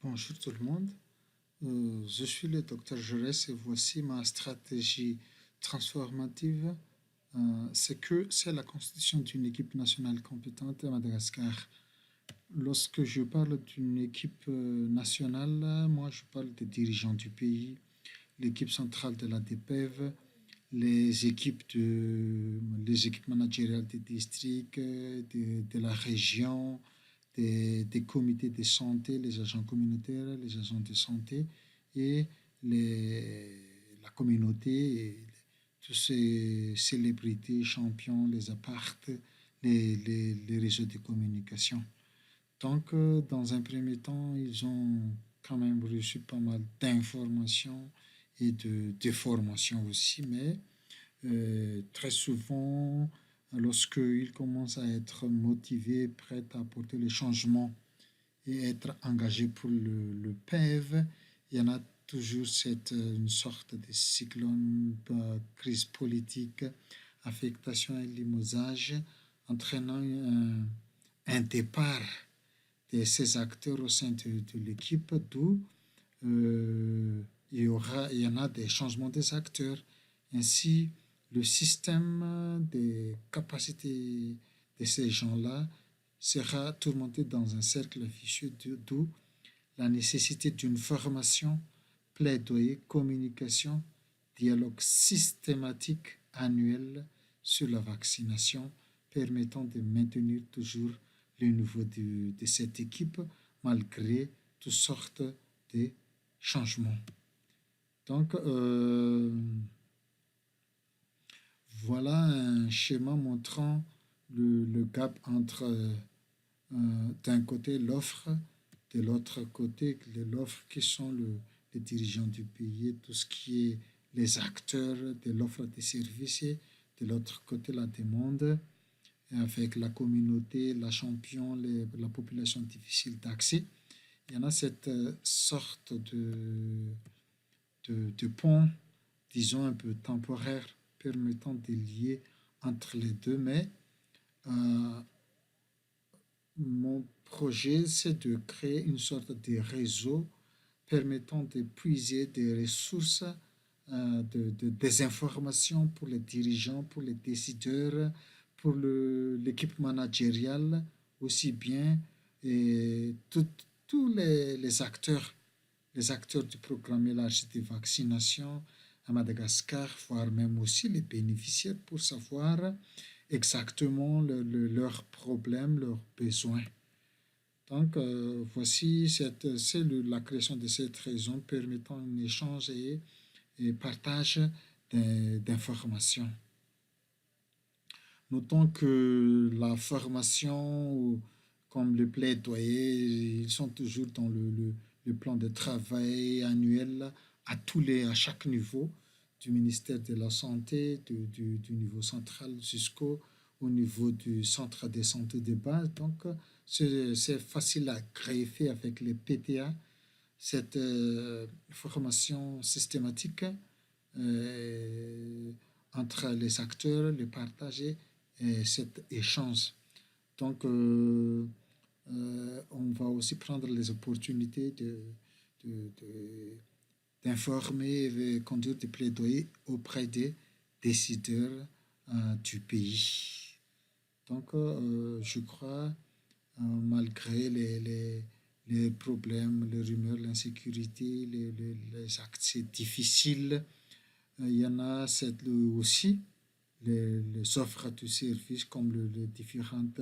Bonjour tout le monde. Je suis le docteur Jaurès et voici ma stratégie transformative. C'est la constitution d'une équipe nationale compétente à Madagascar. Lorsque je parle d'une équipe nationale, moi je parle des dirigeants du pays, l'équipe centrale de la DPEV, les équipes managériales des districts, de la région, des comités de santé, les agents communautaires, les agents de santé et la communauté, et tous ces célébrités, champions, les apartes, les réseaux de communication. Donc, dans un premier temps, ils ont quand même reçu pas mal d'informations et de formations aussi, mais très souvent, lorsqu'ils commencent à être motivés, prêts à apporter les changements et être engagés pour le PEV, il y en a toujours une sorte de cyclone, crise politique, affectation et limogeage, entraînant un départ de ces acteurs au sein de l'équipe, d'où il y en a des changements des acteurs. Ainsi, le système des capacités de ces gens-là sera tourmenté dans un cercle vicieux, d'où la nécessité d'une formation, plaidoyer, communication, dialogue systématique annuel sur la vaccination, permettant de maintenir toujours le niveau de cette équipe malgré toutes sortes de changements. Donc, voilà un schéma montrant le gap entre, d'un côté, l'offre, de l'autre côté, l'offre qui sont les dirigeants du pays, tout ce qui est les acteurs de l'offre des services, et de l'autre côté, la demande, avec la communauté, la champion, la population difficile d'accès. Il y en a cette sorte de pont, disons un peu temporaire, permettant de lier entre les deux, mais euh, mon projet, c'est de créer une sorte de réseau permettant de puiser des ressources, des informations pour les dirigeants, pour les décideurs, pour l'équipe managériale aussi bien, et tous les acteurs du programme élargi de vaccination à Madagascar, voire même aussi les bénéficiaires pour savoir exactement leurs problèmes, leurs besoins. Donc, voici la création de cette raison permettant un échange et partage d'informations. Notons que la formation, comme le plaidoyer, ils sont toujours dans le plan de travail annuel à chaque niveau, du ministère de la Santé, du niveau central jusqu'au au niveau du centre de santé de base. Donc, c'est facile à greffer avec les PTA, cette formation systématique euh, entre les acteurs, le partager et cet échange. Donc, on va aussi prendre les opportunités de, de, d'informer et conduire des plaidoyers auprès des décideurs du pays. Donc, je crois, malgré les problèmes, les rumeurs, l'insécurité, les accès difficiles, il y en a aussi les offres de services comme les différentes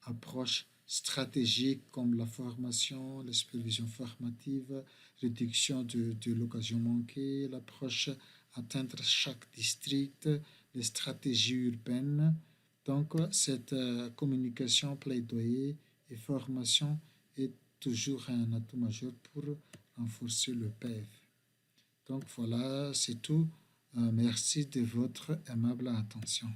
approches stratégiques comme la formation, la supervision formative, réduction de l'occasion manquée, l'approche atteindre chaque district, les stratégies urbaines. Donc, cette communication, plaidoyer et formation est toujours un atout majeur pour renforcer le PEV. Donc voilà, c'est tout. Merci de votre aimable attention.